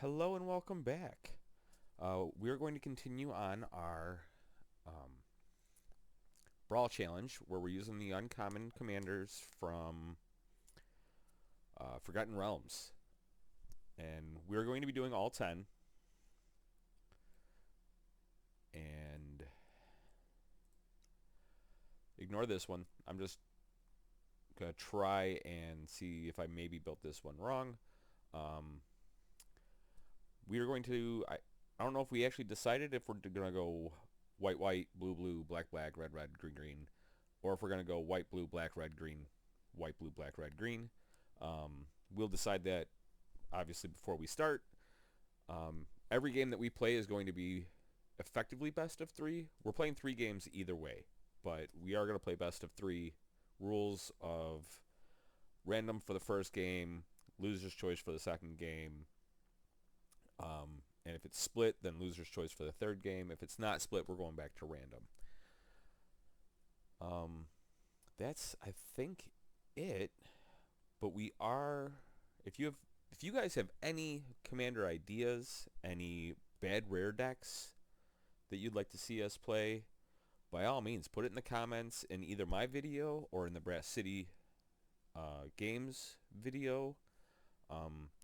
Hello and welcome back. We're going to continue on our um, Brawl Challenge where we're using the uncommon commanders from Forgotten Realms. And we're going to be doing all 10. And ignore this one. I'm just going to try and see if I maybe built this one wrong. Um, we are going to... I don't know if we actually decided if we're going to go white, white, blue, blue, black, black, red, red, green, green, or if we're going to go white, blue, black, red, green, white, blue, black, red, green. We'll decide that obviously before we start. Every game that we play is going to be effectively best of three. We're playing three games either way, but we are going to play best of three. Rules of random for the first game, loser's choice for the second game. And if it's split, then loser's choice for the third game. If it's not split, we're going back to random. Um, that's I think it. But we are if you guys have any commander ideas, any bad rare decks that you'd like to see us play, by all means put it in the comments in either my video or in the Brasscity Games video.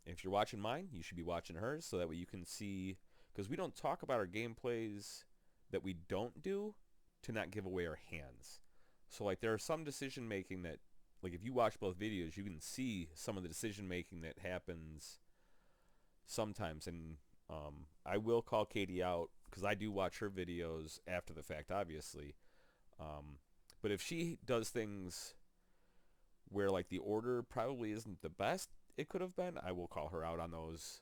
If you're watching mine, you should be watching hers so that way you can see, because we don't talk about our gameplays that we don't do to not give away our hands. So like there are some decision making that, like if you watch both videos, you can see some of the decision making that happens sometimes. And I will call Katie out because I do watch her videos after the fact, obviously. But if she does things where like the order probably isn't the best it could have been, I will call her out on those.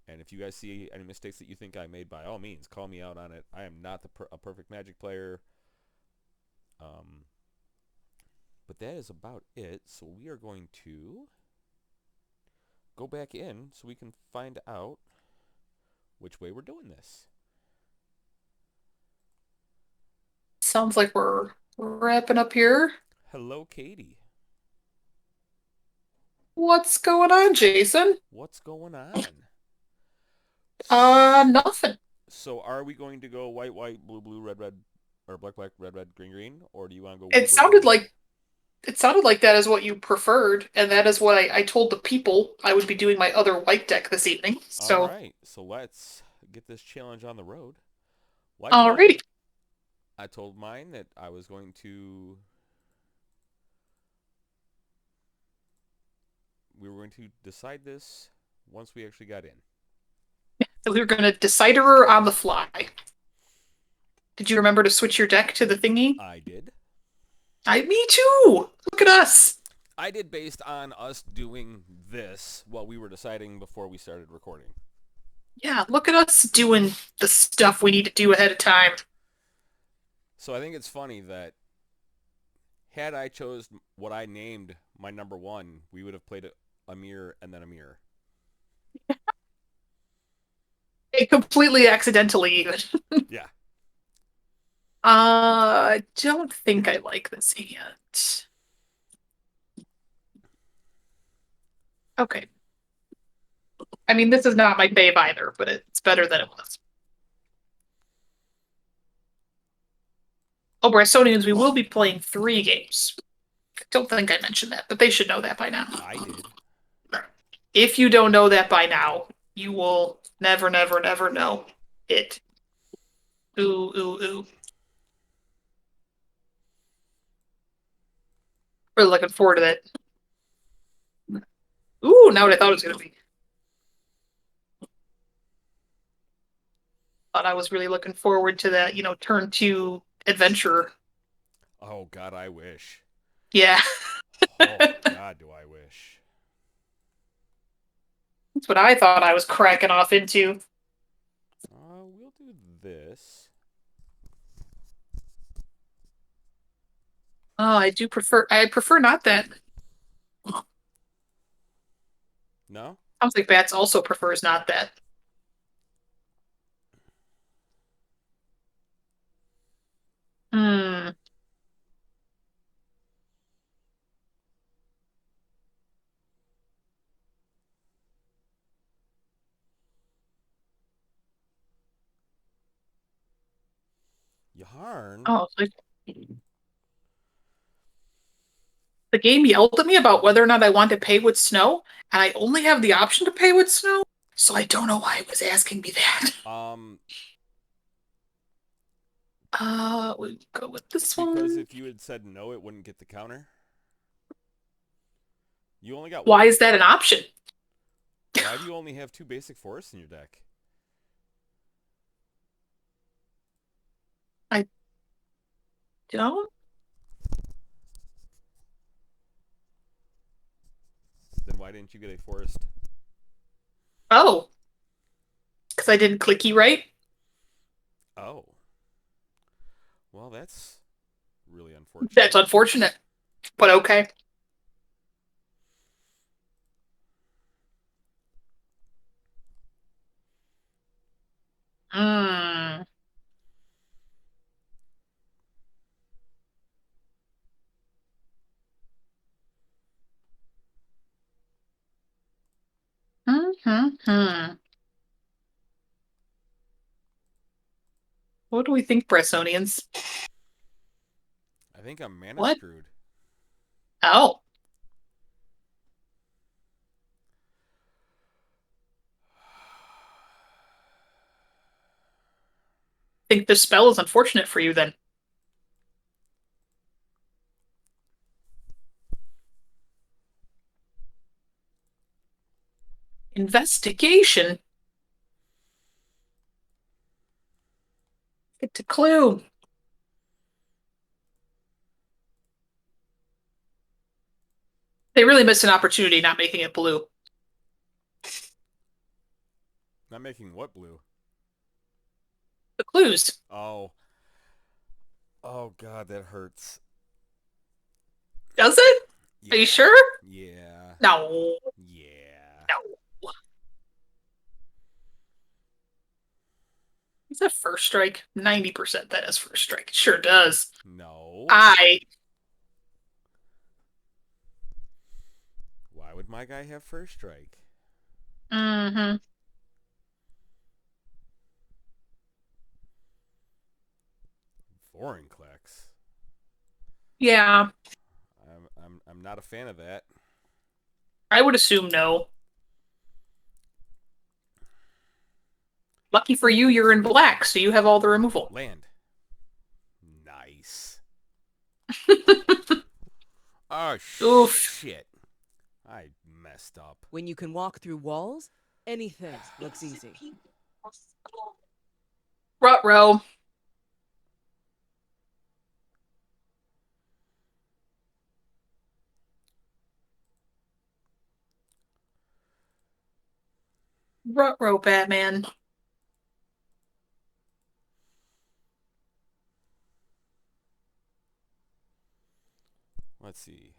And if you guys see any mistakes that you think I made, by all means, call me out on it. I am not a perfect Magic player. Um, but that is about it. So we are going to go back in so we can find out which way we're doing this. Sounds like we're wrapping up here. Hello, Katie. What's going on, Jason? What's going on? Nothing. So are we going to go white, white, blue, blue, red, red, or black, black, red, red, green, green? Or do you want to go It blue, blue, sounded red? like it sounded like that is what you preferred, and that is what I told the people I would be doing my other white deck this evening. All So, right. So let's get this challenge on the road. Well, alrighty. I told mine that I was going to we were going to decide this once we actually got in. So we were gonna decide her on the fly. Did you remember to switch your deck to the thingy? I did. Me too. Look at us. I did based on us doing this while we were deciding before we started recording. Yeah, look at us doing the stuff we need to do ahead of time. So I think it's funny that had I chose what I named my number one, we would have played Amir and then Amir. Completely accidentally, even. Yeah. I don't think I like this yet. Okay. I mean, this is not my fave either, but it's better than it was. Oh, Brysonians, we will be playing three games. I don't think I mentioned that, but they should know that by now. I did. If you don't know that by now, you will never, never, never know it. Ooh, ooh, ooh. Really looking forward to that. Ooh, not what I thought it was going to be. Thought I was really looking forward to that, turn two adventure. Oh God, I wish. Yeah. Oh God, do I wish. That's what I thought I was cracking off into. We'll do this. Oh, I prefer not that. No? Sounds like Bats also prefers not that. Hmm. Karn? Oh, the game yelled at me about whether or not I want to pay with snow, and I only have the option to pay with snow, so I don't know why it was asking me that. Um, We'll go with this because one. if you had said no, it wouldn't get the counter. You only got Why one. is that an option? Why do you only have two basic forests in your deck? I don't. Then why didn't you get a forest? Oh, because I didn't clicky right. Oh, well, that's really That's unfortunate. unfortunate, but okay. Mm. Hmm. What do we think, Bressonians? I think I'm mana What? screwed. Oh, think this spell is unfortunate for you then. Investigation. Get to clue. They really missed an opportunity not making it blue. Not making what blue? The clues. Oh, oh God, that hurts. Does it? Are you Yeah, sure? yeah, No. yeah. No. Is that first strike? 90% that is first strike. It sure does. No. I. Why would my guy have first strike? Mm-hmm. Vorinclex. Yeah. I'm not a fan of that. I would assume no. Lucky for you, you're in black, so you have all the removal. Land. Nice. Oh Oof. shit. I messed up. When you can walk through walls, anything looks easy. Rutro. Rutro, Batman. Let's see.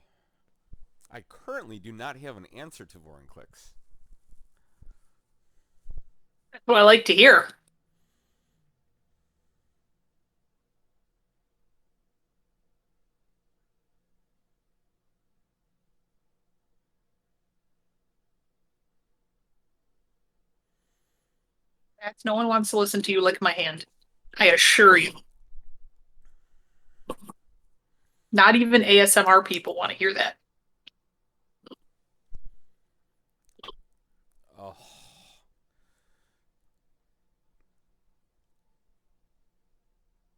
I currently do not have an answer to Vorinclex. That's what I like to hear. That's no one wants to listen to you lick my hand. I assure you. Not even ASMR people want to hear that. Oh.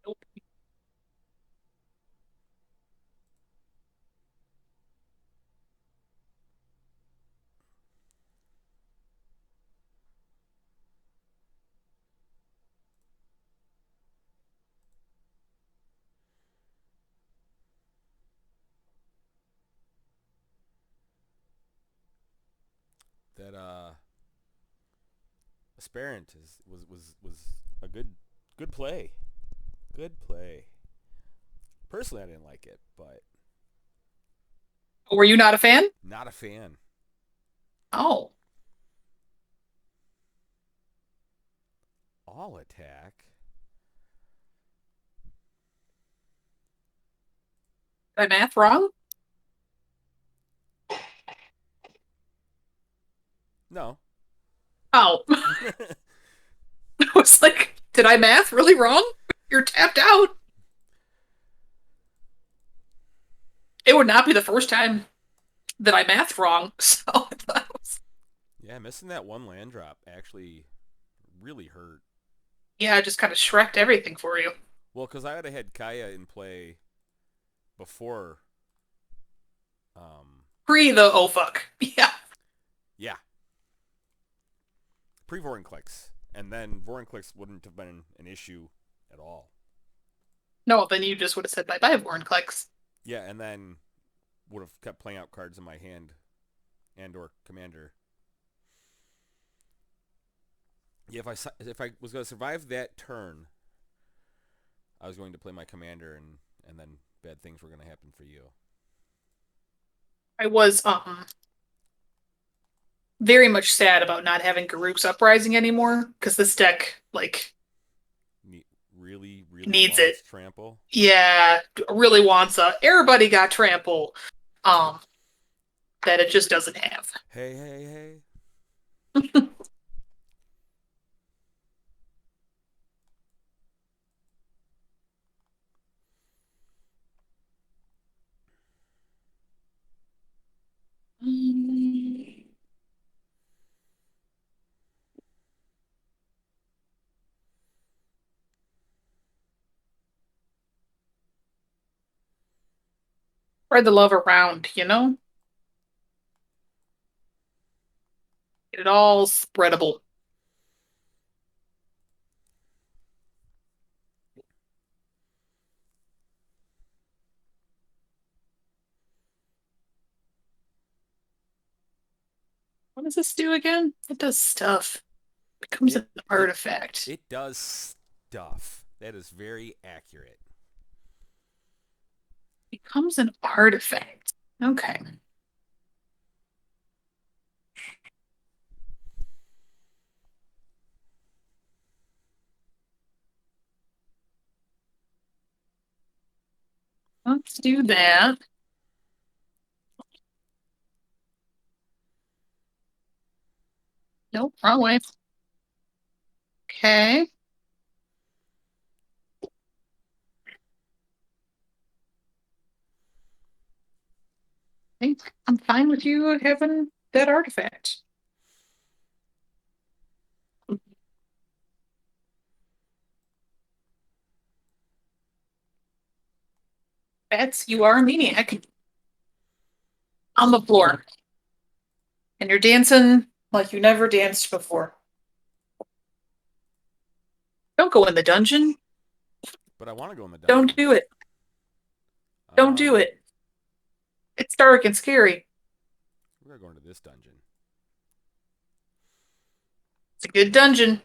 Nope. That Aspirant was a good play. Good play. Personally, I didn't like it, but Were you not a fan? not a fan. Oh. All attack. Did I math wrong? No. Oh. I was like, did I math really wrong? You're tapped out. It would not be the first time that I mathed wrong. So Yeah, missing that one land drop actually really hurt. yeah, I just kind of shreked everything for you. Well, because I would have had Kaya in play before. Pre the oh fuck. Yeah. Yeah, pre Vorinclex, and then Vorinclex wouldn't have been an issue at all. No, then you just would have said bye bye, Vorinclex. Yeah, and then would have kept playing out cards in my hand and or commander. Yeah, if I was going to survive that turn, I was going to play my commander, and then bad things were going to happen for you. I was very much sad about not having Garruk's Uprising anymore because this deck Really needs wants it. trample. Yeah, really wants a everybody got trample. That it just doesn't have. Hey. Spread the love around, you know? Get it all spreadable. What does this do again? It does stuff. It becomes an artifact. It does stuff. That is very accurate. Becomes an artifact. Okay. Let's do that. Nope, wrong way. Okay. I think I'm fine with you having that artifact. Bats, you are a maniac. On the floor. And you're dancing like you never danced before. Don't go in the dungeon. But I want to go in the dungeon. Don't do it. Don't do it. It's dark and scary. We're going to go into this dungeon. It's a good dungeon.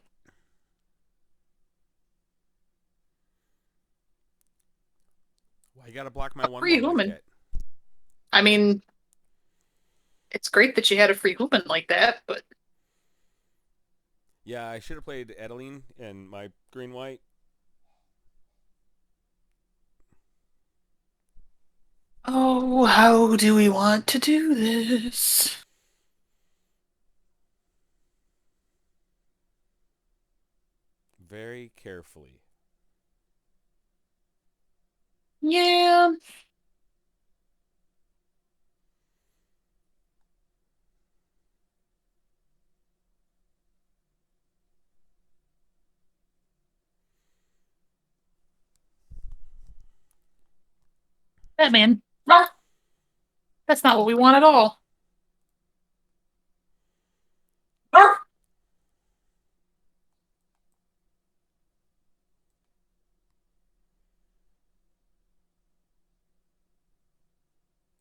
Why you gotta block my one free like human. that? I mean, it's great that you had a free human like that, but Yeah, I should have played Adeline and my green-white. oh, how do we want to do this? Very carefully. Yeah. Batman. Ah, that's not what we want at all. Ah!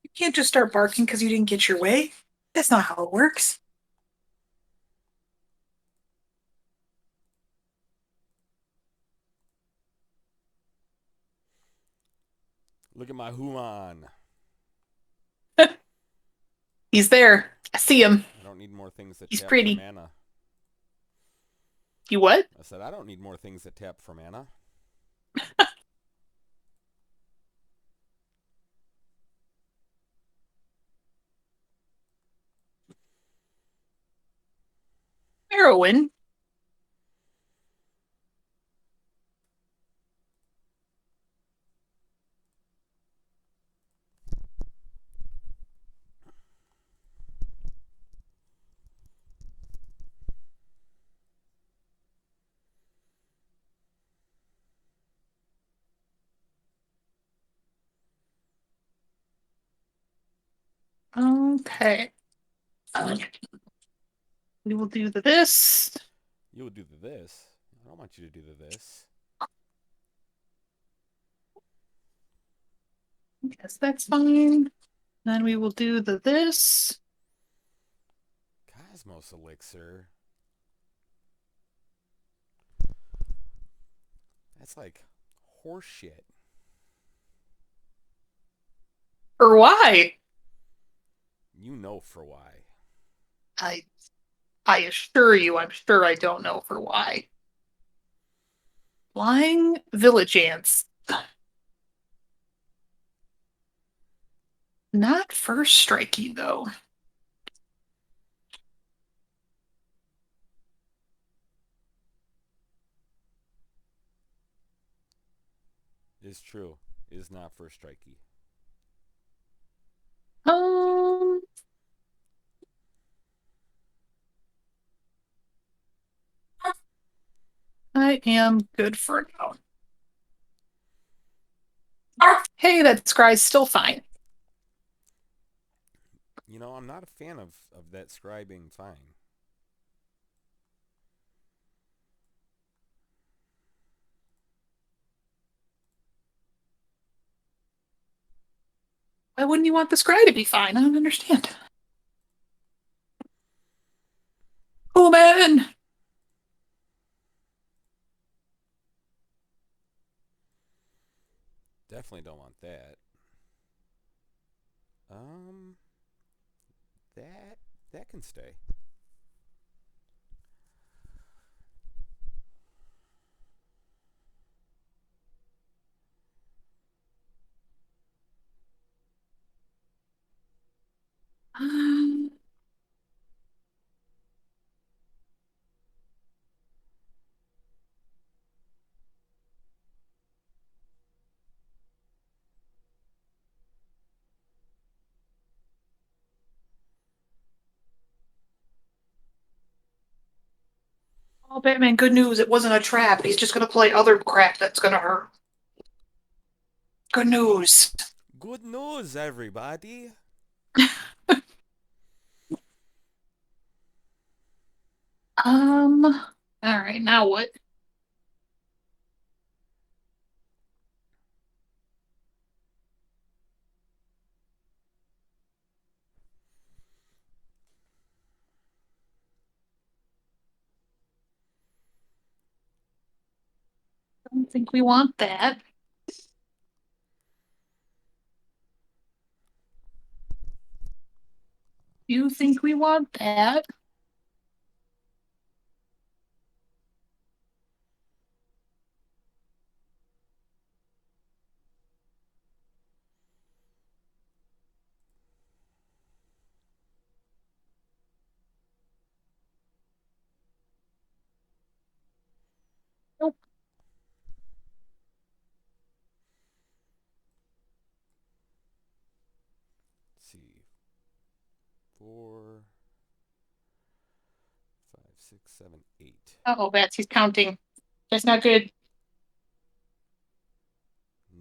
You can't just start barking because you didn't get your way. That's not how it works. Look at my human. He's there. I see him. I don't need more things that He's tap pretty. for mana. You what? I said I don't need more things that tap for mana. Heroin. Okay. We will do this. You will do the this. I don't want you to do the this. Guess that's fine. Then we will do the this. Cosmos Elixir. That's like horseshit. Or why? You know for why. I I assure you, I'm sure I don't know for why. Flying village ants. Not first strikey though. It's true. It is not first strikey. Um, I am good for now. Hey, that scry's still fine. You know, I'm not a fan of that scry being fine. Why wouldn't you want the scry to be fine? I don't understand. Oh man. Definitely don't want that. Um, that that can stay. Um, oh, Batman, good news. It wasn't a trap. He's just gonna play other crap that's gonna hurt. Good news. Good news, everybody. All right, now what? Don't think we want that. You think we want that? Nope. Let's see. 4, 5, 6, 7, 8. Uh-oh, Bats, he's counting. That's not good.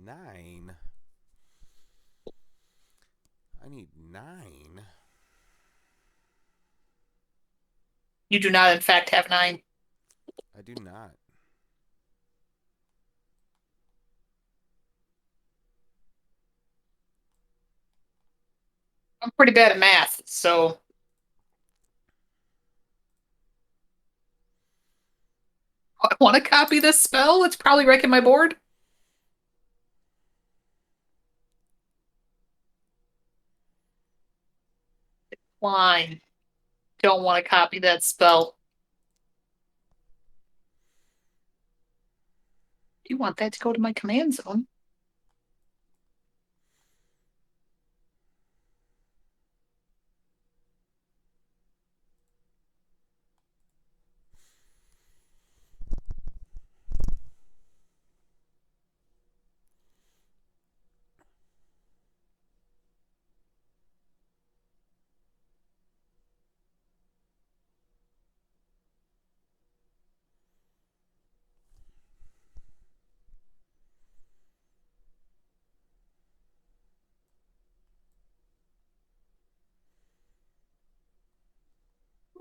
9. I need 9. You do not, in fact, have 9. I do not. I'm pretty bad at math, so I want to copy this spell. It's probably wrecking my board. Line. Don't want to copy that spell. Do you want that to go to my command zone?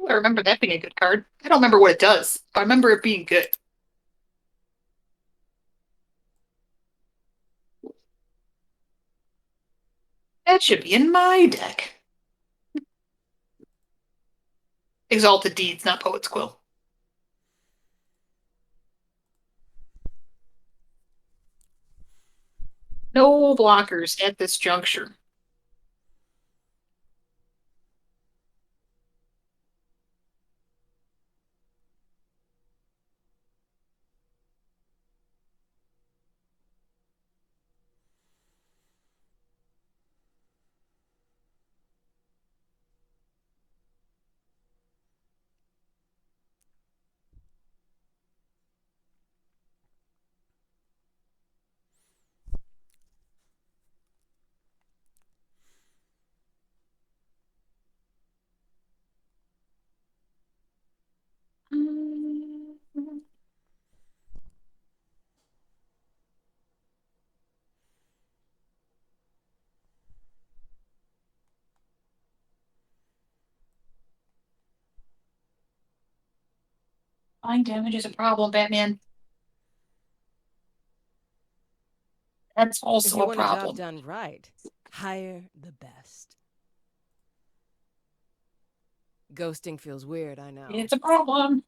I remember that being a good card. I don't remember what it does, but I remember it being good. That should be in my deck. Exalted Deeds, not Poet's Quill. No blockers at this juncture. Fine damage is a problem, Batman. That's If also you a want a job problem. done right, hire the best. Ghosting feels weird, I know. It's a problem.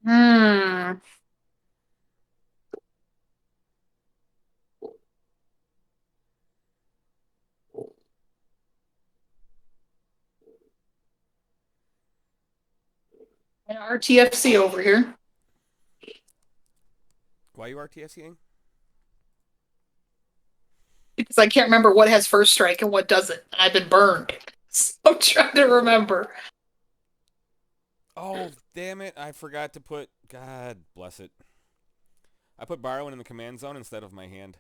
Hmm. An RTFC over here. Why are you RTSing? Because I can't remember what has first strike and what doesn't. And I've been burned. So I'm trying to remember. Oh, damn it. I forgot to put... God bless it. I put borrowing in the command zone instead of my hand.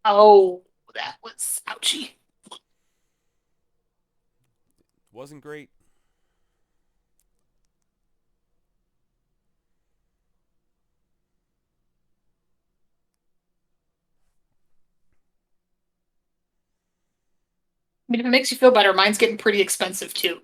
Oh, that was ouchy. Wasn't great. I mean, if it makes you feel better, mine's getting pretty expensive too.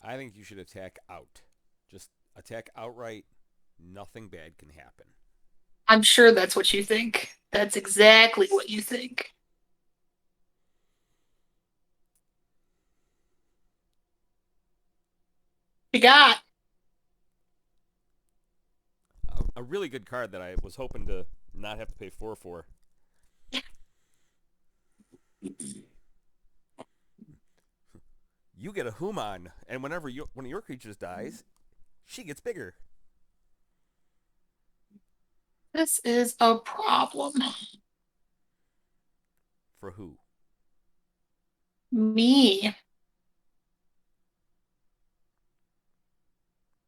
I think you should attack out. Just attack outright. Nothing bad can happen. I'm sure that's what you think. That's exactly what you think. You got. A really good card that I was hoping to not have to pay 4 for. You get a Human, and whenever one of your creatures dies, she gets bigger. This is a problem. For who? Me.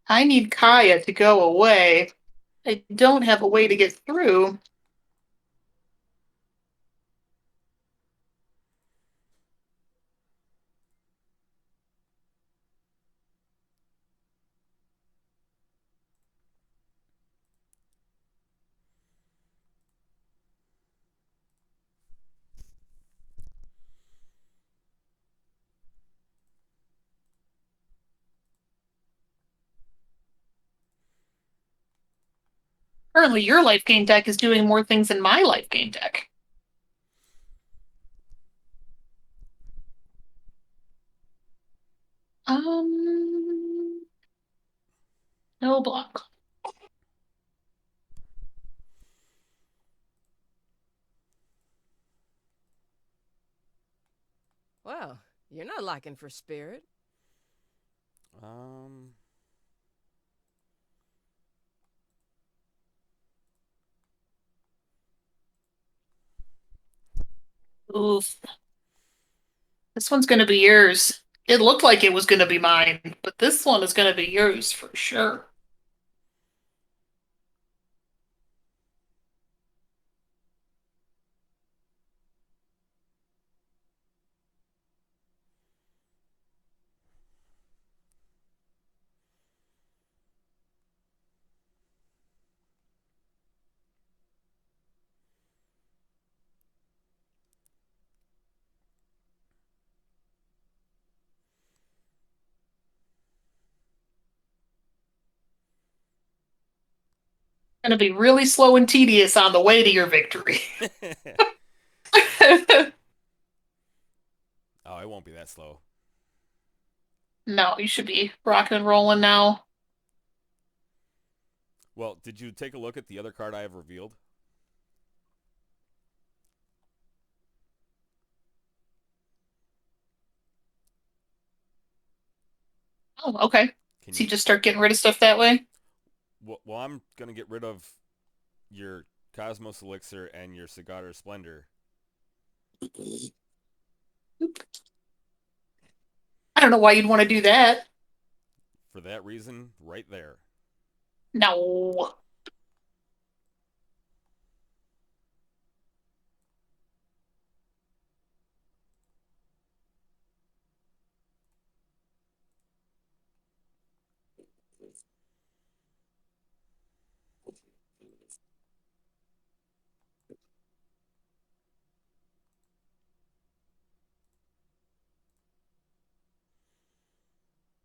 I need Kaya to go away. I don't have a way to get through. Currently, your life gain deck is doing more things than my life gain deck. No block. Well, you're not lacking for spirit. Oof. This one's gonna be yours. It looked like it was gonna be mine, but this one is gonna be yours for sure. Gonna be really slow and tedious on the way to your victory. Oh, it won't be that slow. No, you should be rocking and rolling now. Well, did you take a look at the other card I have revealed? Oh, okay. Can So you you? just start getting rid of stuff that way? Well, I'm gonna get rid of your Cosmos Elixir and your Cigar Splendor. I don't know why you'd want to do that. For that reason, right there. No.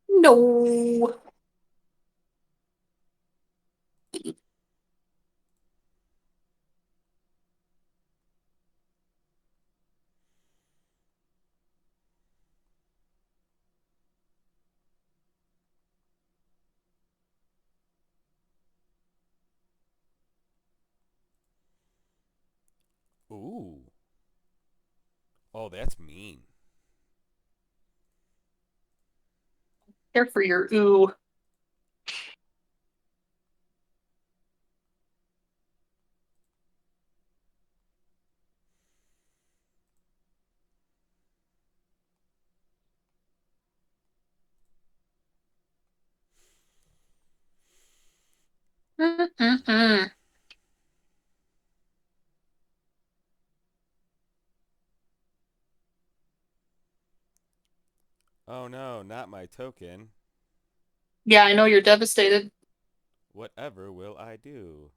No. Ooh. Oh, that's mean. Care for your ooh. Mm-mm-mm. Oh no, not my token. Yeah, I know you're devastated. Whatever will I do?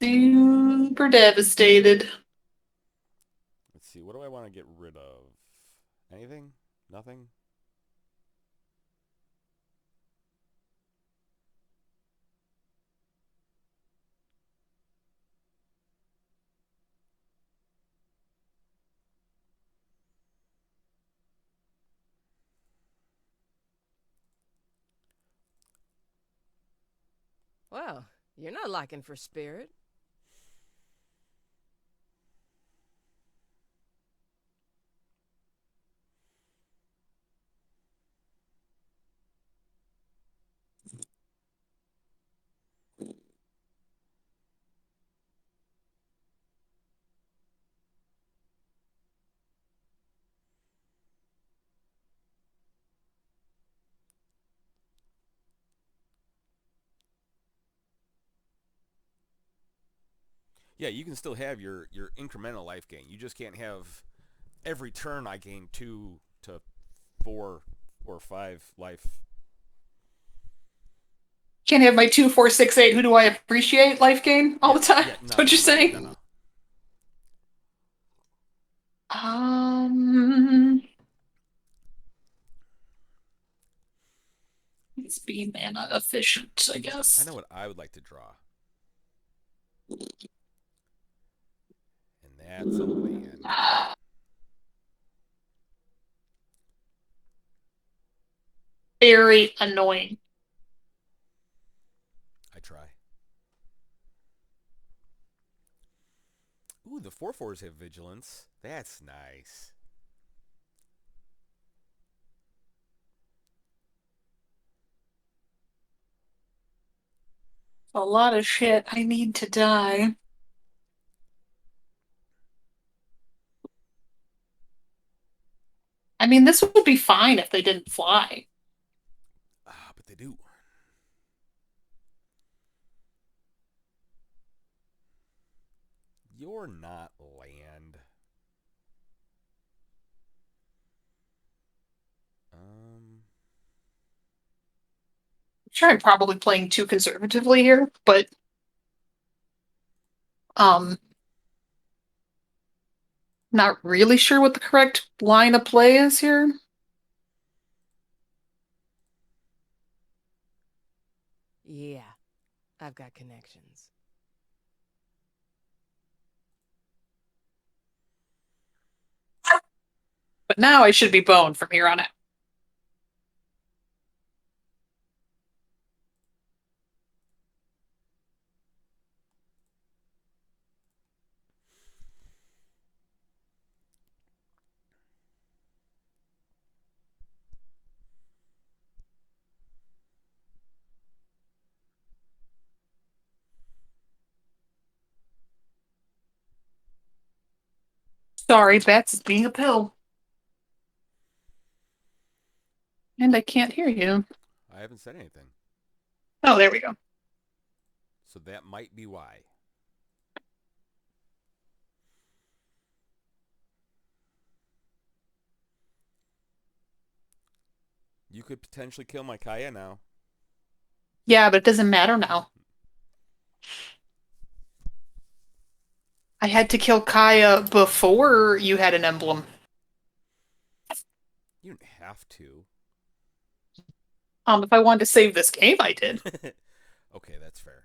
Super devastated. Let's see, what do I want to get rid of? Anything? Nothing? Well, you're not lacking for spirit. Yeah, you can still have your incremental life gain. You just can't have every turn I gain 2 to 4 or 5 life. Can't have my 2, 4, 6, 8. Who do I appreciate life gain all Yeah, the time? yeah, That's no, what you're no, saying? no. Um, let's be mana efficient, I I guess. know what I would like to draw. And that's a land. Very annoying. I try. Ooh, the 4/4s have vigilance. That's nice. A lot of shit. I need to die. I mean, this would be fine if they didn't fly. Ah, but they do. You're not land. Um, I'm sure I'm probably playing too conservatively here, but um, not really sure what the correct line of play is here. Yeah, I've got connections. But now I should be boned from here on out. Sorry, Bats is being a pill. And I can't hear you. I haven't said anything. Oh, there we go. So that might be why. You could potentially kill my Kaya now. Yeah, but it doesn't matter now. I had to kill Kaya before you had an emblem. You didn't have to. If I wanted to save this game, I did. Okay, that's fair.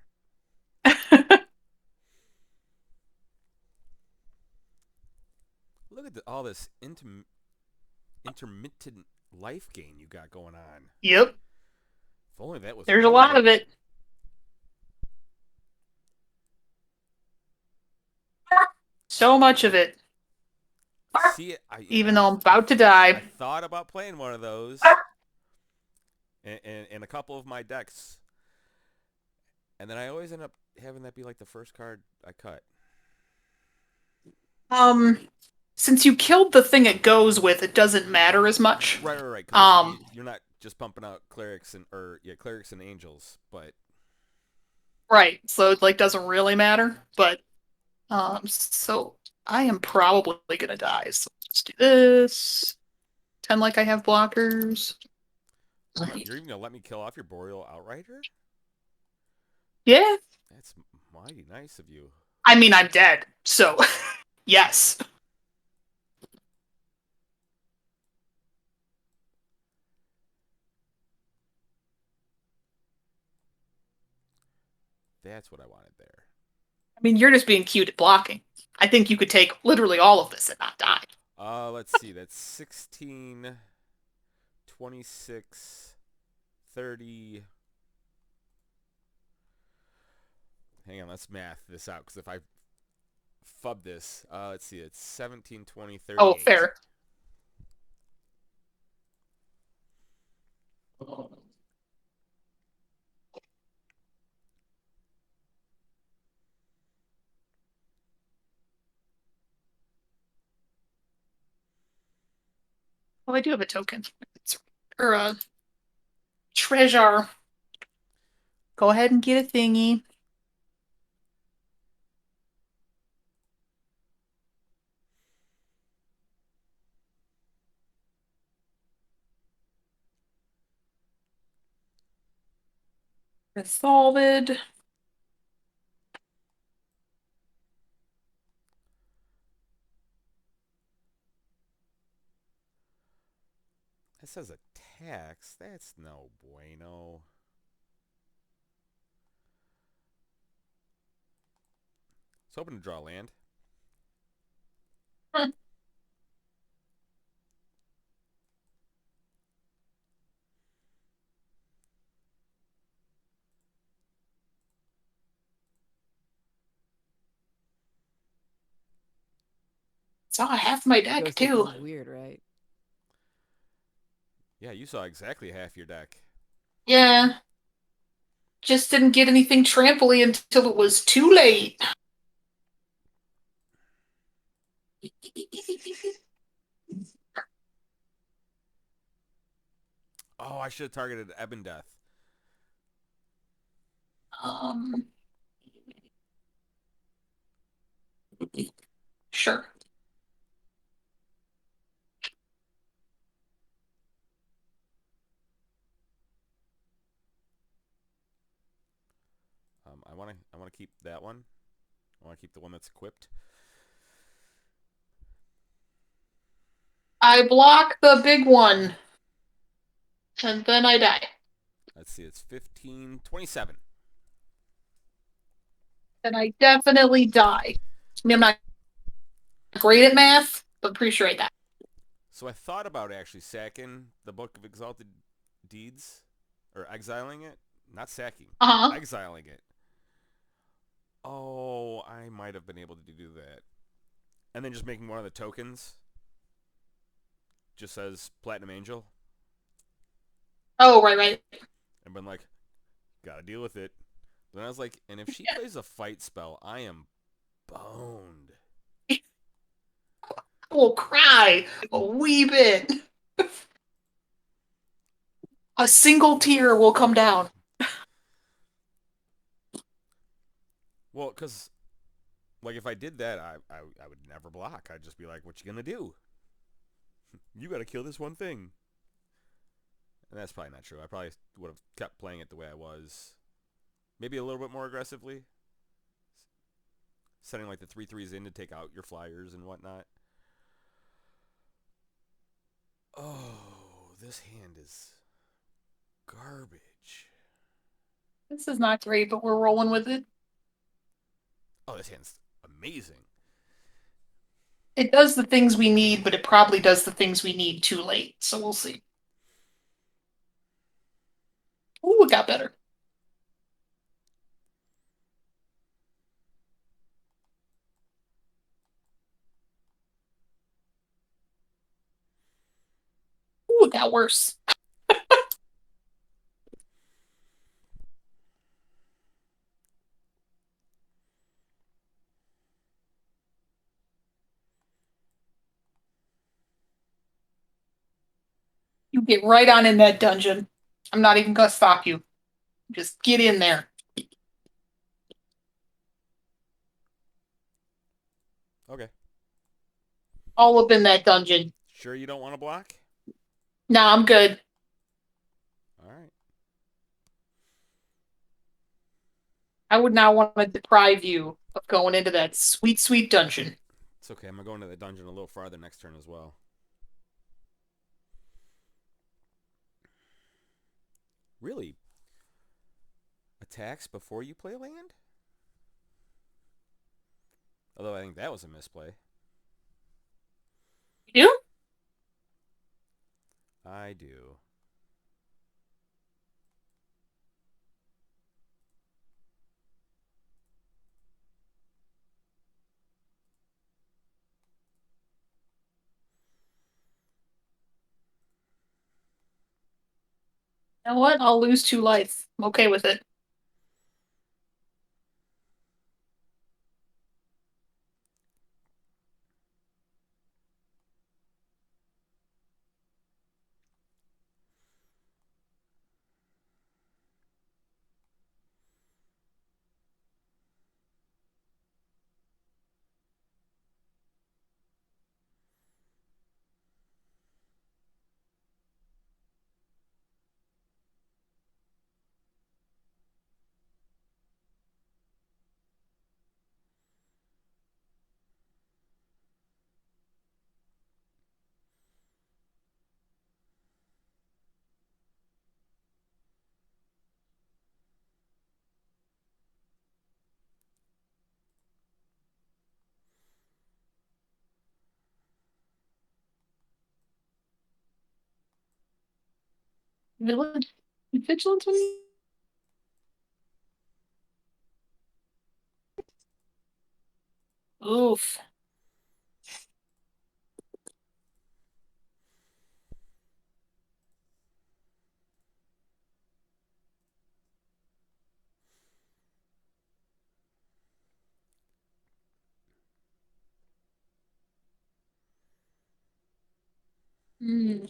Look at all this intermittent life gain you got going on. Yep, If only that was there's a more lot of it. So much of it. See, I Even though I'm about to die. I thought about playing one of those in a couple of my decks, and then I always end up having that be like the first card I cut. Since you killed the thing it goes with, it doesn't matter as much. Right. Because you're not just pumping out clerics clerics and angels, but Right. So it like doesn't really matter. But so I am probably gonna die. So let's do this. Pretend like I have blockers. you're even gonna let me kill off your Boreal Outrider? Yeah. That's mighty nice of you. I mean I'm dead. So yes. That's what I wanted there. I mean you're just being cute at blocking. I think you could take literally all of this and not die. Let's see. That's 16, 26, 30. Hang on, let's math this out because if I fub this, let's see. It's 17, 20, Oh, 38. fair. Well, I do have a token. Or a treasure. Go ahead and get a thingy. Solved. It says a tax. That's no bueno. It's hoping to draw land. Hmm. Saw half my deck Ghosted too. things weird, right? Yeah, you saw exactly half your deck. Yeah. Just didn't get anything tramply until it was too late. Oh, I should have targeted Ebon Death. Um, sure. I want to keep that one. I want to keep the one that's equipped. I block the big one, and then I die. Let's see, it's 15, 27. And I definitely die. I mean, I'm not great at math, but pretty sure I die. So I thought about actually sacking the Book of Exalted Deeds, or exiling it. Not sacking, Uh-huh. exiling it. Oh, I might have been able to do that. And then just making one of the tokens just says Platinum Angel, Oh, right. and been like, gotta deal with it. But then I was like, and if she plays a fight spell, I am boned. I will cry a wee bit. A single tear will come down. Well, because like if I did that, I would never block. I'd just be like, what you gonna do? You gotta kill this one thing. And that's probably not true. I probably would have kept playing it the way I was. Maybe a little bit more aggressively. Setting like the 3/3s in to take out your flyers and whatnot. Oh, this hand is garbage. This is not great, but we're rolling with it. Oh, this hand's amazing. It does the things we need, but it probably does the things we need too late. So we'll see. Ooh, it got better. Ooh, it got worse. You get right on in that dungeon. I'm not even gonna stop you. Just get in there. Okay. All up in that dungeon. Sure you don't want to block? Nah, I'm good. All right. I would not want to deprive you of going into that sweet, sweet dungeon. It's okay. I'm going to go into the dungeon a little farther next turn as well. Really? Attacks before you play land? Although I think that was a misplay. You do? I do. You know what? I'll lose 2 life. I'm okay with it. Village vigilance when Oof. Hmm.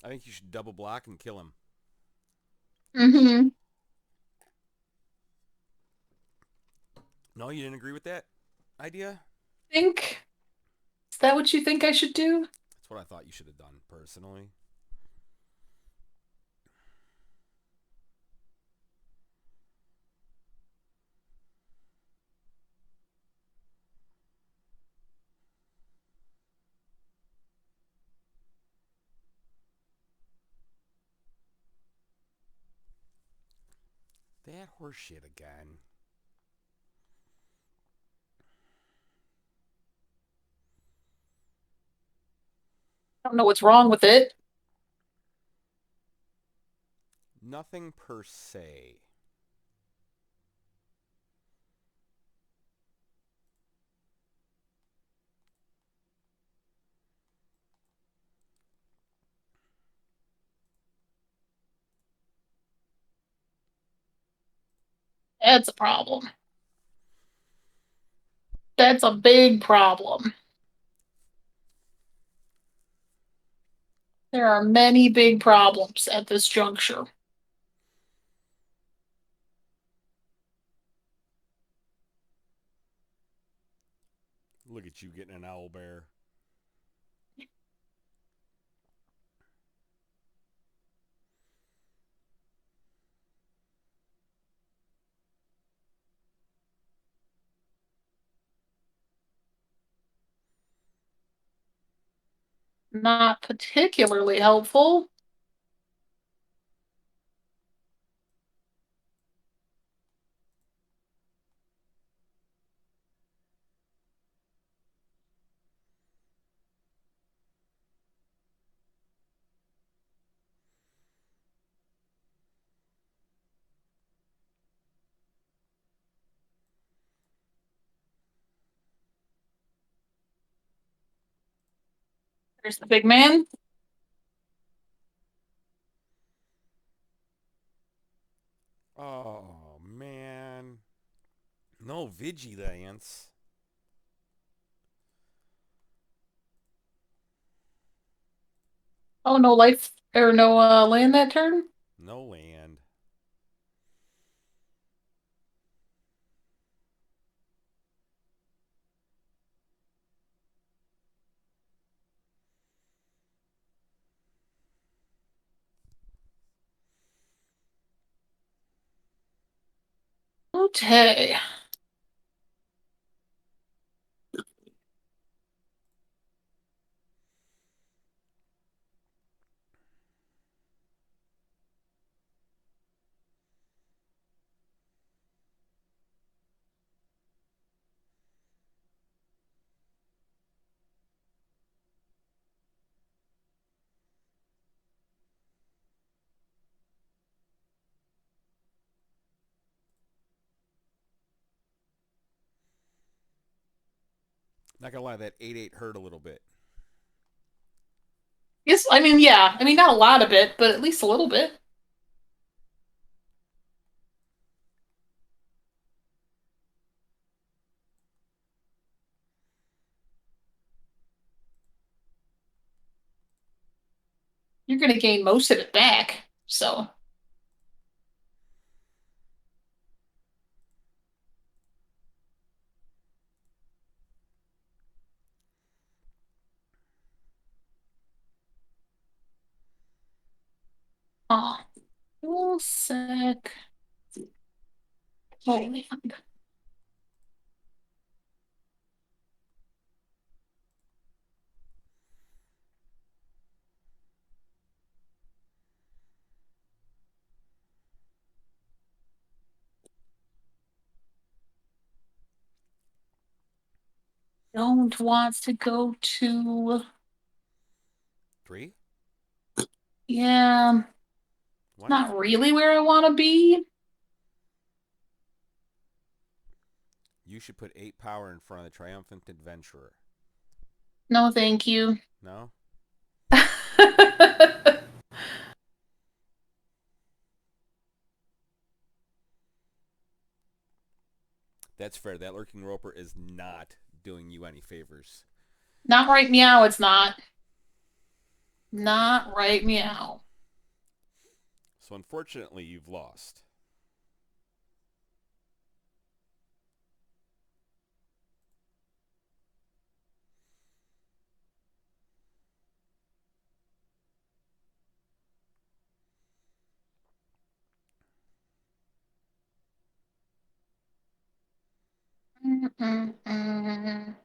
I think you should double block and kill him. Mm-hmm. No, you didn't agree with that idea? Think? Is that what you think I should do? That's what I thought you should have done, personally. That horse shit again. I don't know what's wrong with it. Nothing per se. That's a problem. That's a big problem. There are many big problems at this juncture. Look at you getting an owl bear. Not particularly helpful. There's the big man. Oh, man. No vigilance. Oh, no life or no land that turn? No land. Okay. Not gonna lie, that 8-8 hurt a little bit. Yes, I mean, yeah. I mean, not a lot of it, but at least a little bit. You're going to gain most of it back. So, oh, one sec. Holy fuck. Don't want to go to. 3? Yeah, What? not really where I want to be. You should put 8 power in front of the Triumphant Adventurer. No, thank you. No? That's fair. That Lurking Roper is not doing you any favors. Not right meow, it's not. Not right meow. So unfortunately, you've lost. Mm-mm-mm.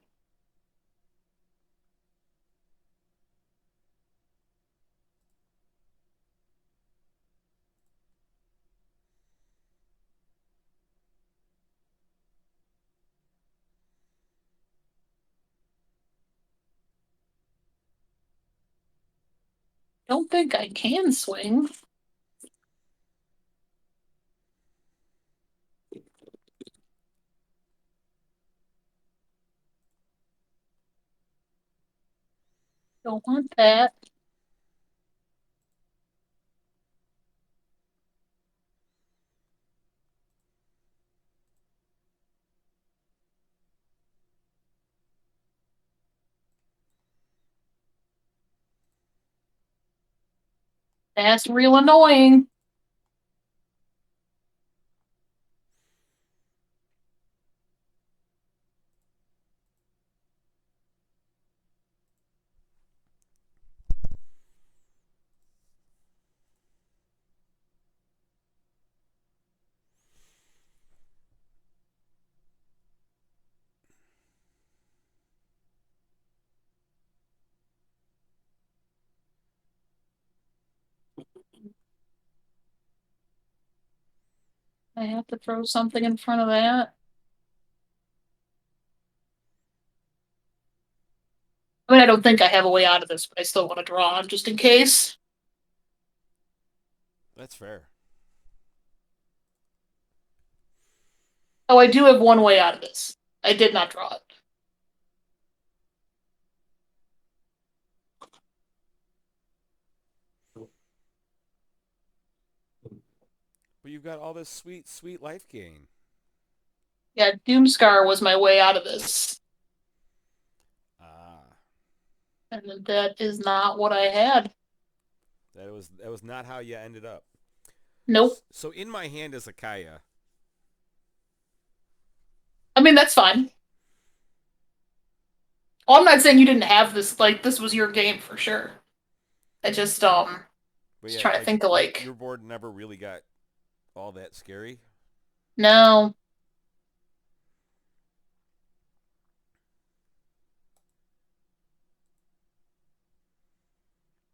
Don't think I can swing. Don't want that. That's real annoying. I have to throw something in front of that. I mean, I don't think I have a way out of this, but I still want to draw just in case. That's fair. Oh, I do have one way out of this. I did not draw it. But you've got all this sweet, sweet life gain. Yeah, Doomscar was my way out of this. Ah, And that is not what I had. that was not how you ended up. Nope. So in my hand is a Kaya. I mean, that's fine. Oh, I'm not saying you didn't have this, like, this was your game for sure. I just, But was yeah, trying to like think of, like, your board never really got all that scary. no.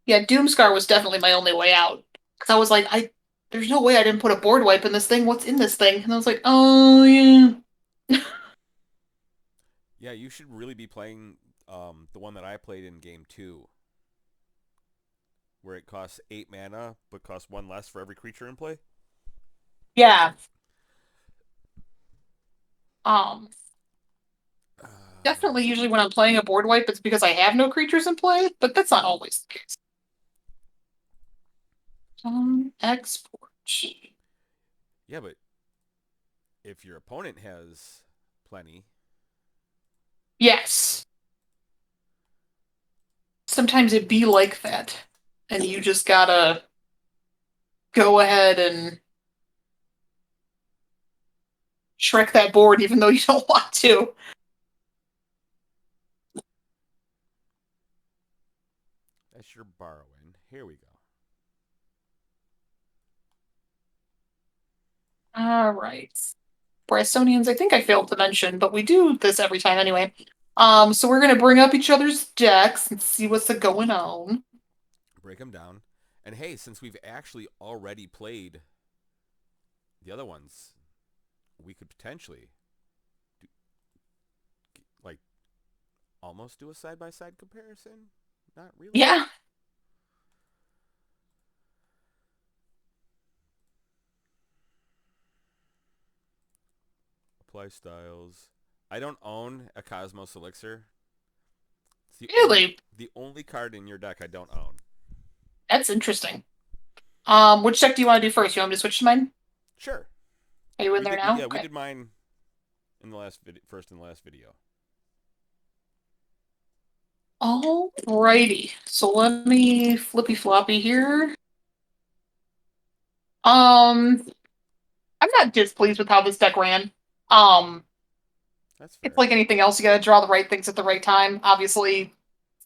Yeah, Doomscar was definitely my only way out. Because I was like, there's no way I didn't put a board wipe in this thing. What's in this thing? And I was like, oh, yeah. Yeah, you should really be playing the one that I played in game 2, where it costs 8 mana but costs 1 less for every creature in play. Yeah. Um, Definitely usually when I'm playing a board wipe, it's because I have no creatures in play, but that's not always the case. Export. Yeah, but if your opponent has plenty, Yes. Sometimes it be like that. And you just gotta go ahead and Shrek that board even though you don't want to. that's your borrowing. Here we go. All right. Brysonians, I think I failed to mention, but we do this every time anyway. So we're gonna bring up each other's decks and see what's going on. Break them down. And hey, since we've actually already played the other ones, we could potentially do, like almost do a side-by-side comparison. Not really. Yeah. Apply styles. I don't own a Cosmos Elixir. It's Really? the only card in your deck I don't own. That's interesting. Which deck do you want to do first? You want me to switch to mine? Sure. Are you in We there did now? yeah, we Okay. did mine in the first and last video. Alrighty. So let me flippy floppy here. I'm not displeased with how this deck ran. Um, That's it's fair. like anything else, you gotta draw the right things at the right time. Obviously,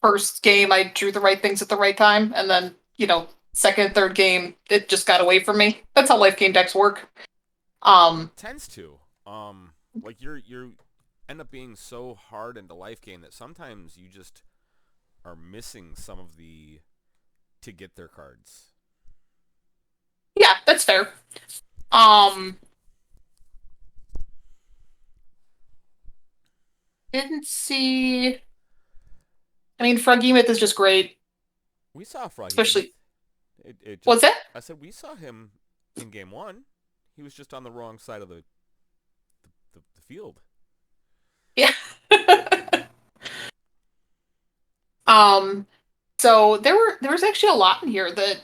first game I drew the right things at the right time, and then, second and third game, it just got away from me. That's how life game decks work. Tends to. Like you end up being so hard into life game that sometimes you just are missing some of the to get their cards. Yeah, that's fair. Um, didn't see. I mean, Froghemoth is just great, We saw Froghemoth. especially. It just What's that? I said we saw him in game one. He was just on the wrong side of the field. Yeah. um, so there was actually a lot in here that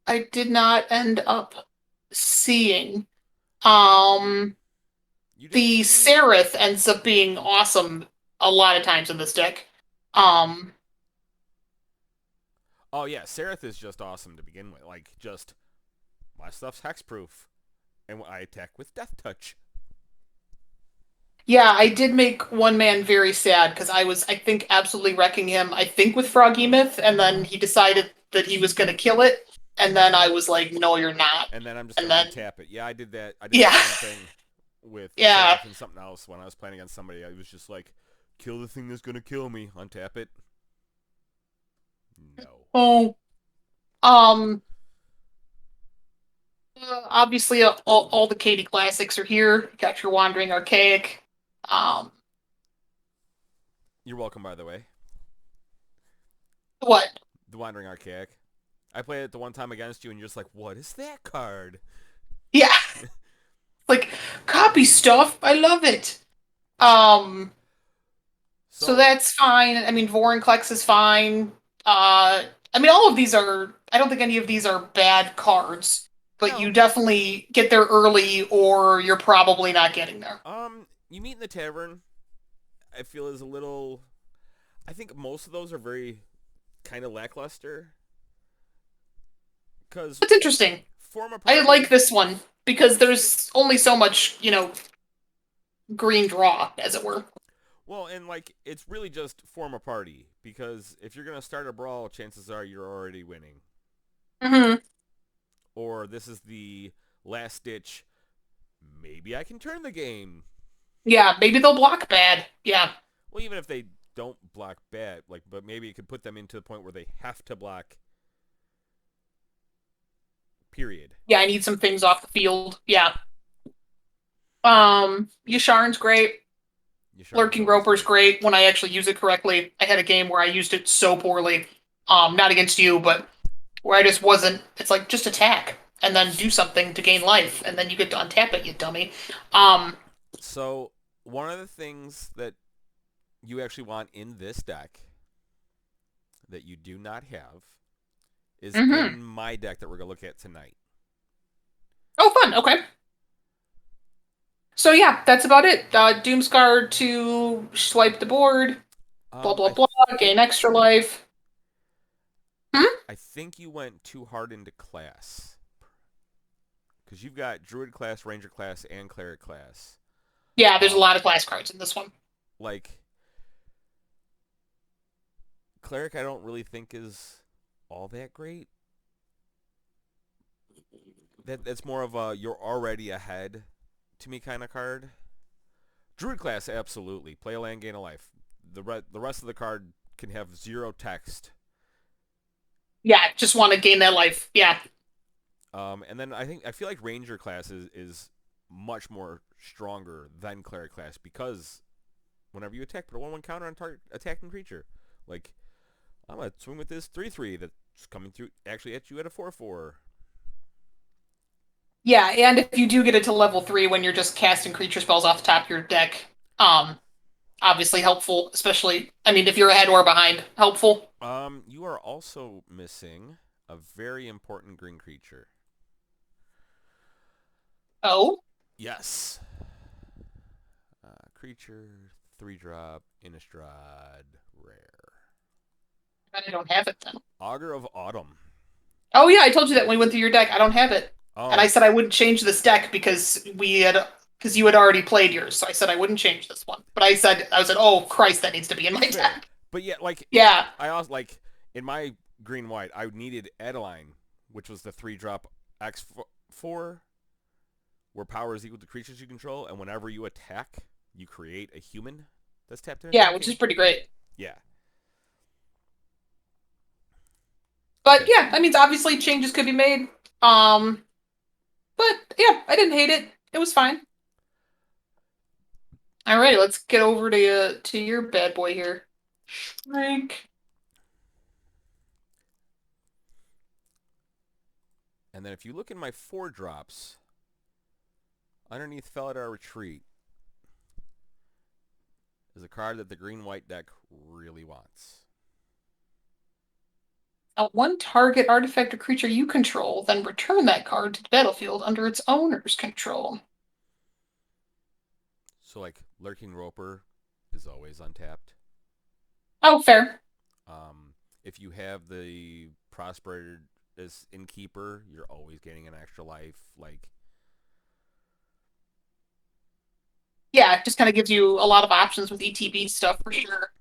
I did not end up seeing. Um, Um, you didn't the see. Seraph ends up being awesome a lot of times in this deck. Um, Oh yeah, Seraph is just awesome to begin with. Like just my stuff's hexproof, and I attack with Death Touch. yeah, I did make one man very sad because I think, absolutely wrecking him, I think with Froghemoth, and then he decided that he was going to kill it, and then I was like, no, you're not. And then I'm just And gonna then, untap it. Yeah, I did that. I did the yeah, same thing with yeah. Seraph and something else when I was playing against somebody. I was just like, kill the thing that's gonna kill me. Untap it. No. Oh, um, obviously, all the Katie classics are here. Got your Wandering Archaic. Um, You're welcome, by the way. what? The Wandering Archaic. I played it the one time against you, and you're just like, what is that card? Yeah, like copy stuff. I love it. Um, so So, that's fine. I mean, Vorinclex is fine. I mean, all of these are. I don't think any of these are bad cards, but you no. definitely get there early, or you're probably not getting there. You meet in the tavern, I feel is a little... I think most of those are very kind of lackluster. Because It's interesting. form a I like party... this one because there's only so much, green draw, as it were. Well, and like, it's really just form a party. Because if you're going to start a brawl, chances are you're already winning. Hmm. Or this is the last ditch, maybe I can turn the game. Yeah, maybe they'll block bad. Yeah. Well, even if they don't block bad, like, but maybe it could put them into the point where they have to block. Period. Yeah, I need some things off the field. Yeah. Yasharn's great. Yasharn is Lurking always Roper's great. great when I actually use it correctly. I had a game where I used it so poorly. Not against you, but where I just wasn't. It's like just attack and then do something to gain life, and then you get to untap it, you dummy. Um, So one of the things that you actually want in this deck that you do not have is mhm. in my deck that we're gonna look at tonight. Oh, fun. Okay. So yeah, that's about it. Doomscar to swipe the board. Blah blah I blah. think Gain extra life. Hmm? I think you went too hard into class because you've got Druid class, Ranger class, and Cleric class. Yeah, there's a Um, lot of class cards in this one. like Cleric, I don't really think is all that great. That's more of a you're already ahead to me kind of card. Druid class, absolutely. Play a land, gain a life. The rest of the card can have zero text. Yeah, just want to gain that life. Yeah. And then I feel like Ranger class is much more stronger than Cleric class because whenever you attack, put a 1/1 counter on target attacking creature. Like I'm gonna swing with this 3/3 that's coming through actually at you at a 4/4. Yeah, and if you do get it to level 3 when you're just casting creature spells off the top of your deck, um, obviously helpful, especially, I mean, if you're ahead or behind, helpful. You are also missing a very important green creature. Oh, Yes. creature, 3-drop, Innistrad, rare. I don't have it then. Augur of Autumn. Oh yeah, I told you that when we went through your deck. I don't have it, and I Oh, said I wouldn't change this deck because you had already played yours. So I said I wouldn't change this one. But I said, oh Christ, that needs to be in my fair. deck. But yeah, like, Yeah, I also, like, in my green-white, I needed Adeline, which was the 3-drop X4, where power is equal to creatures you control, and whenever you attack, you create a human that's tapped and yeah, which attacking. is pretty great. Yeah. But Okay. yeah, that means obviously changes could be made. Um, but yeah, I didn't hate it. It was fine. Alrighty, let's get over to your bad boy here. Shrink. And then if you look in my 4-drops, underneath Felidar Retreat is a card that the green-white deck really wants. One target artifact or creature you control, then return that card to the battlefield under its owner's control. So, like, Lurking Roper is always untapped. Oh, fair. If you have the Prosperator as Innkeeper, you're always getting an extra life. Like, Yeah, it just kind of gives you a lot of options with ETB stuff for sure.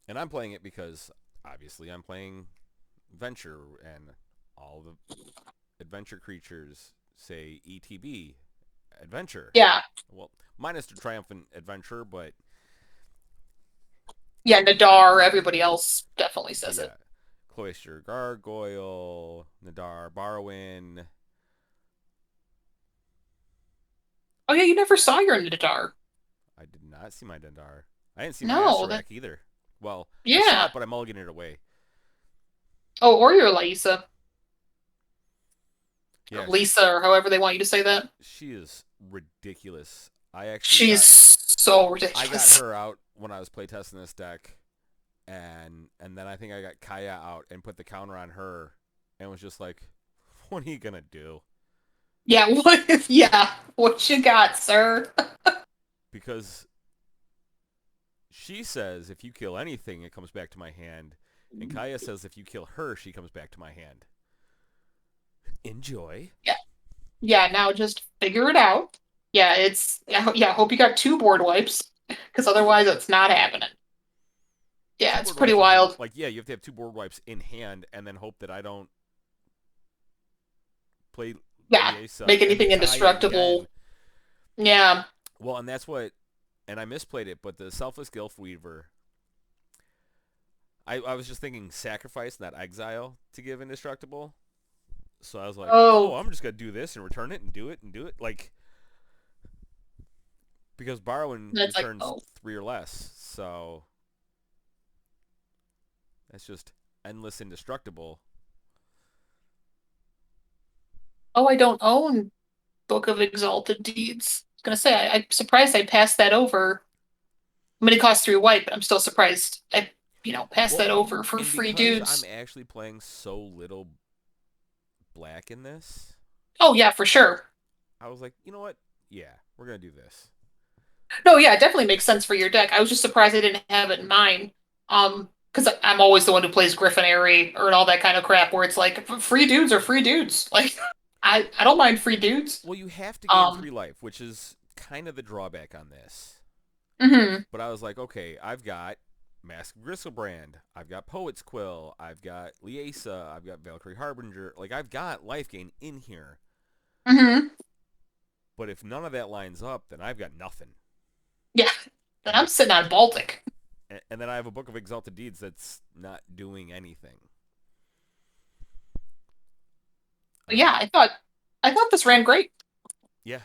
and I'm playing it because, obviously, I'm playing Venture, and all the adventure creatures say ETB, Adventure. Yeah, Well, minus the Triumphant Adventure, but yeah, Nadar, everybody else definitely says it. yeah. Cloister Gargoyle, Nadar Barwin. Oh yeah, you never saw your Nadar. I did not see my Nadar. I didn't see my No, that Asarak either. Well, I saw yeah. it, but I mulliganed it away. Oh, or your Lisa. Or Yeah, Lisa, or however they want you to say that. she is ridiculous. I actually She's got so I got ridiculous. her out when I was playtesting this deck, and then I think I got Kaya out and put the counter on her, and was just like, what are you gonna do? Yeah, what? Yeah, what you got, sir? Because she says if you kill anything, it comes back to my hand, and Kaya says if you kill her, she comes back to my hand. Enjoy. Yeah, yeah. Now just figure it out. Yeah, yeah. I hope you got two board wipes, because otherwise it's not happening. Two Yeah, it's board pretty wipes is wild. like, yeah, you have to have two board wipes in hand, and then hope that I don't play Yeah, Liesa make and then anything Kaya again. indestructible. Yeah. Well, and that's what, and I misplayed it, but the Selfless Gilf Weaver, I was just thinking sacrifice, not exile, to give indestructible. So I was like, oh, Oh, I'm just going to do this and return it and do it and do it. Like, because borrowing that's like returns oh 3 or less. So that's just endless indestructible. oh I don't own Book of Exalted Deeds. I was gonna say I'm surprised I passed that over. I mean, it costs 3 white, but I'm still surprised I passed Well, that over for and free because I'm dudes. actually playing so little black in this, Oh yeah, for sure. I was like, you know what? Yeah, we're going to do this. No, yeah, it definitely makes sense for your deck. I was just surprised I didn't have it in mine. Because I'm always the one who plays Griffinary or all that kind of crap where it's like free dudes are free dudes. Like I don't mind free dudes. Well, you have to gain Um, 3 life, which is kind of the drawback on this. mhm. But I was like, okay, I've got Mask of Gristlebrand, I've got Poet's Quill, I've got Liesa, I've got Valkyrie Harbinger. Like, I've got life gain in here. Mhm. But if none of that lines up, then I've got nothing. Yeah. Then And I'm sitting on Baltic. and then I have a Book of Exalted Deeds that's not doing anything. But yeah, I thought this ran great. Yeah.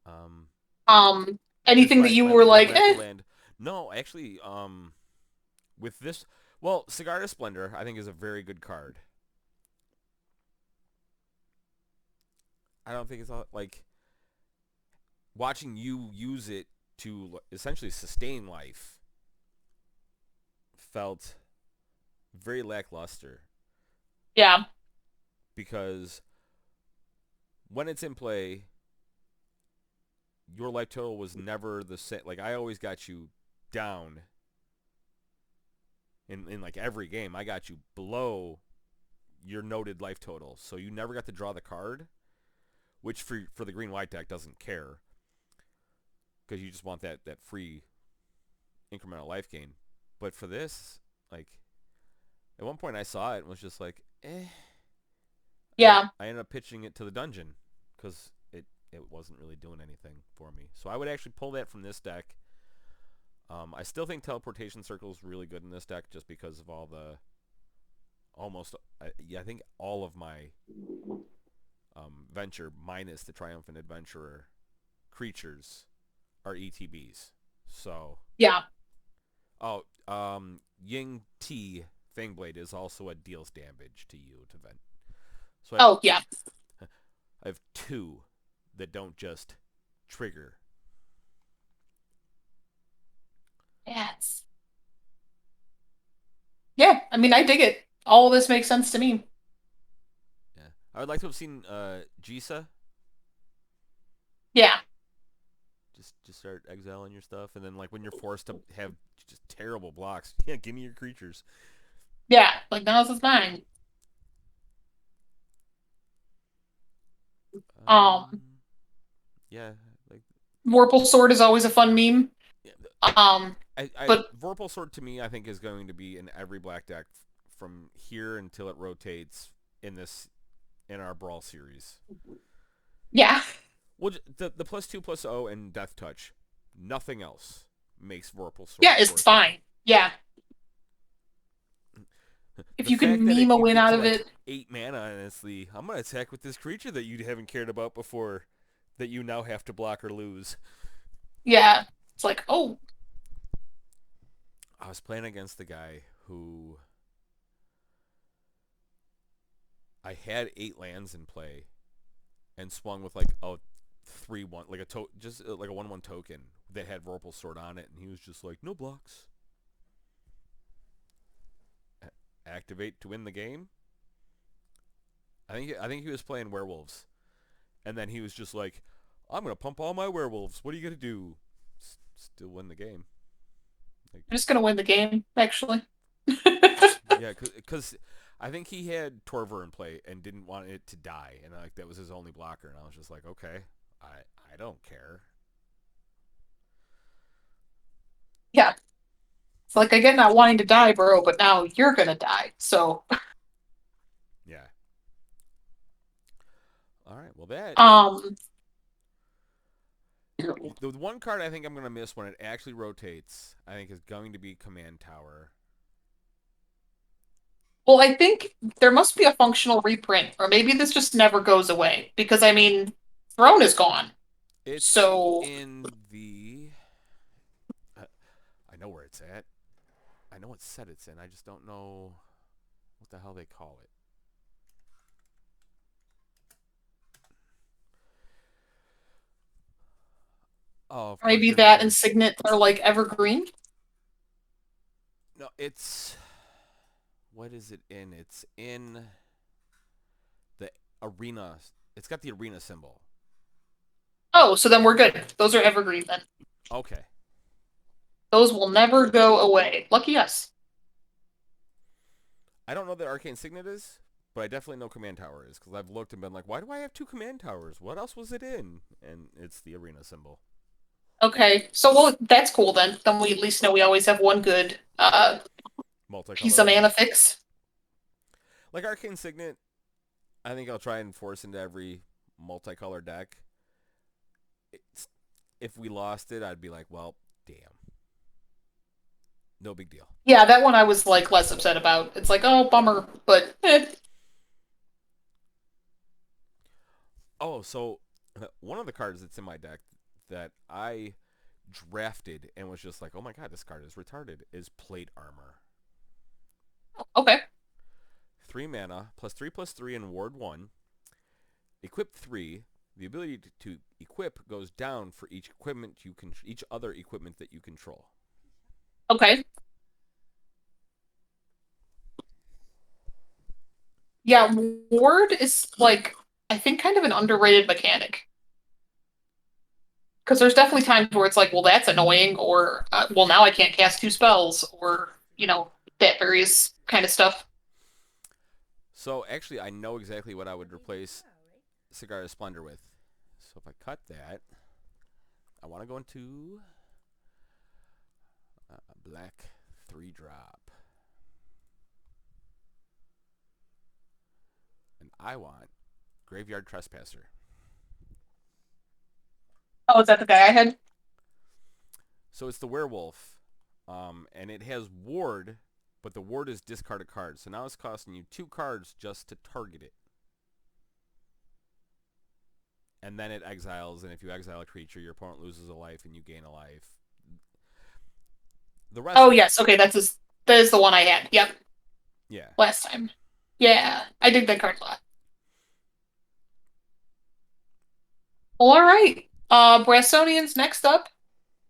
Um, Anything that despite you my were little like, lack of eh, land. No, actually, with this, well, Cigar Splendor, I think is a very good card. I don't think it's all, like, watching you use it to essentially sustain life felt very lackluster yeah. because when it's in play, your life total was never the same. Like I always got you down in like every game. I got you below your noted life total, so you never got to draw the card, which for the green white deck doesn't care because you just want that free incremental life gain. But for this, like at one point I saw it and was just like, eh. Yeah. I ended up pitching it to the dungeon because it wasn't really doing anything for me. So I would actually pull that from this deck. I still think Teleportation Circle is really good in this deck just because of all the I think all of my venture minus the Triumphant Adventurer creatures are ETBs. So Yeah. Ying T Fangblade is also a deals damage to you to vent. So Oh, yeah. I have two that don't just trigger. Yes. Yeah, I mean, I dig it. All of this makes sense to me. Yeah, I would like to have seen Jisa Yeah. just start exiling your stuff, and then like when you're forced to have just terrible blocks, yeah, give me your creatures. Yeah. Like, now this is mine. Um, Yeah, like Vorpal Sword is always a fun meme. yeah, Um, but Vorpal Sword to me, I think is going to be in every black deck from here until it rotates in our Brawl series. yeah. Well, the +2/+0 and Death Touch, nothing else makes Vorpal Yeah, Sword it's worth it. fine. Yeah. If The you fact can that meme a you win get out to of like it. 8 mana, honestly, I'm gonna attack with this creature that you haven't cared about before, that you now have to block or lose. Yeah. It's like, oh, I was playing against the guy who I had 8 lands in play and swung with like a 3/1, like just like a 1/1 token that had Vorpal Sword on it, and he was just like, no blocks. Activate to win the game. I think he was playing werewolves, and then he was just like, I'm gonna pump all my werewolves. What are you gonna do? Still win the game. Like, I'm just gonna win the game, actually. yeah, because I think he had Torver in play and didn't want it to die, and like that was his only blocker, and I was just like, okay, I don't care. Yeah. It's like, I get not wanting to die, bro, but now you're gonna die. So, Yeah. All right. Well, that um, the one card I think I'm gonna miss when it actually rotates, I think, is going to be Command Tower. well, I think there must be a functional reprint, or maybe this just never goes away. Because, I mean, Throne is gone. It's So, in the. I know where it's at. I know what set it's in. I just don't know what the hell they call it. Oh, of course maybe you're that making and me. Signet are like evergreen. No, it's. What is it in? It's in the arena. It's got the arena symbol. Oh, so then we're good. Those are evergreen then. Okay. Those will never go away. Lucky us. I don't know that Arcane Signet is, but I definitely know Command Tower is because I've looked and been like, why do I have 2 Command Towers? What else was it in? And it's the arena symbol. Okay, so well, that's cool then. Then we at least know we always have one good piece Multicolor of one. mana fix. Like Arcane Signet, I think I'll try and force into every multicolor deck. It's, if we lost it, I'd be like, well, damn. No big deal. Yeah, that one I was like less upset about. It's like, oh, bummer, but Oh, so one of the cards that's in my deck that I drafted and was just like, oh my god, this card is retarded, is Plate Armor. okay. 3 mana, +3/+3 in Ward 1. Equip 3. The ability to equip goes down for each each other equipment that you control. Okay. Yeah, Ward is like I think kind of an underrated mechanic. Because there's definitely times where it's like, well, that's annoying, or well, now I can't cast 2 spells, or that various kind of stuff. So actually, I know exactly what I would replace Cigar of Splendor with. So if I cut that, I want to go into black 3-drop. And I want Graveyard Trespasser. Oh, is that the guy I had? So it's the werewolf, and it has ward, but the ward is discard a card. So now it's costing you 2 cards just to target it. And then it exiles, and if you exile a creature, your opponent loses a life and you gain a life. The rest. Oh yes, okay, that is the one I had. Yep, Yeah. last time. Yeah, I dig that card a lot. Well, all right. Brassonians, next up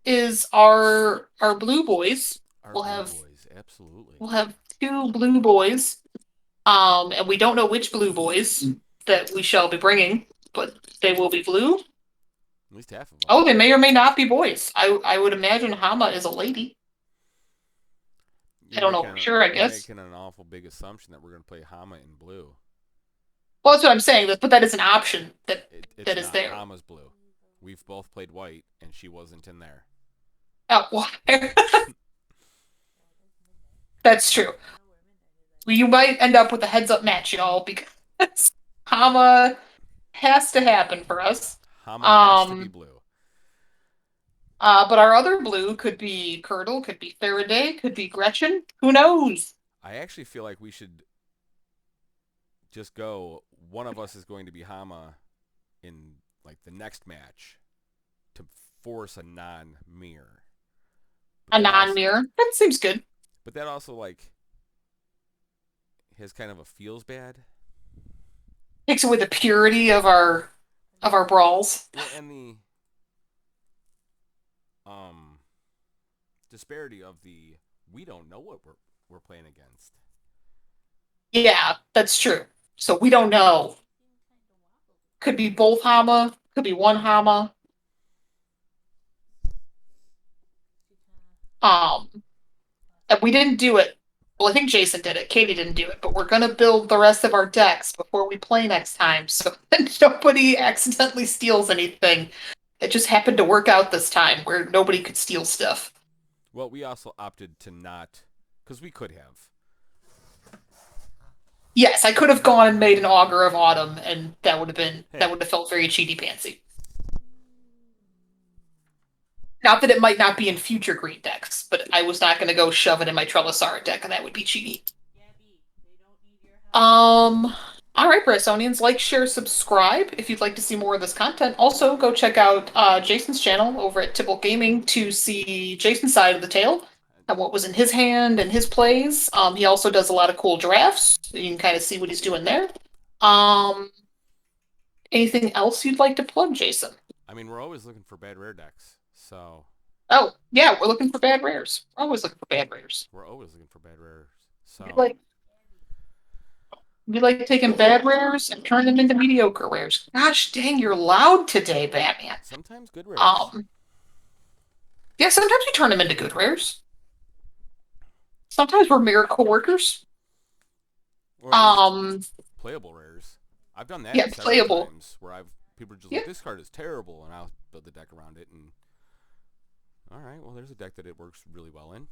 is our blue boys. Our We'll blue have boys, absolutely. we'll have 2 blue boys. And we don't know which blue boys that we shall be bringing, but they will be blue. At least half of them. Oh, they may or may not be boys. I would imagine Hama is a lady. I don't know for sure, I You're guess. making an awful big assumption that we're going to play Hama in blue. Well, that's what I'm saying, but that is an option It's that is not. there. Hama's blue. We've both played white, and she wasn't in there. Oh, well, that's true. You might end up with a heads-up match, y'all, because Hama has to happen for us. Hama has to be blue. But our other blue could be Curdle, could be Faraday, could be Gretchen. Who knows? I actually feel like we should just go. One of us is going to be Hama in like the next match to force a non-mirror. A non-mirror. That seems good. But that also like has kind of a feels bad. Takes away the purity of our brawls. Well, and the disparity of the we don't know what we're playing against. Yeah, that's true. So we don't know. Could be both Hama, could be one Hama. And we didn't do it. Well, I think Jason did it. Katie didn't do it, but we're gonna build the rest of our decks before we play next time, so that nobody accidentally steals anything. It just happened to work out this time where nobody could steal stuff. Well, we also opted to not, because we could have. Yes, I could have gone and made an Augur of Autumn, and that would have felt very cheaty pantsy. Not that it might not be in future green decks, but I was not going to go shove it in my Trelisara deck, and that would be cheaty. All right, Brassonians, like, share, subscribe if you'd like to see more of this content. Also, go check out Jason's channel over at Tibble Gaming to see Jason's side of the tale and what was in his hand and his plays. He also does a lot of cool drafts, so you can kind of see what he's doing there. Anything else you'd like to plug, Jason? I mean, we're always looking for bad rare decks, so. Oh, yeah, we're looking for bad rares. We're always looking for bad rares. We're always looking for bad rares. So. We like taking bad rares and turn them into mediocre rares. Gosh dang, you're loud today, Batman. Sometimes good rares. Yeah, sometimes we turn them into good rares. Sometimes we're miracle workers. Or playable rares. I've done that several times where people are just like, this card is terrible, and I'll build the deck around it, and all right, well, there's a deck that it works really well in.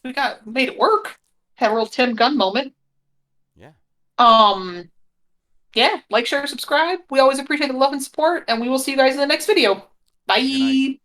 We made it work. Had a real Tim Gunn moment. Yeah. Yeah, like, share, subscribe. We always appreciate the love and support, and we will see you guys in the next video. Bye.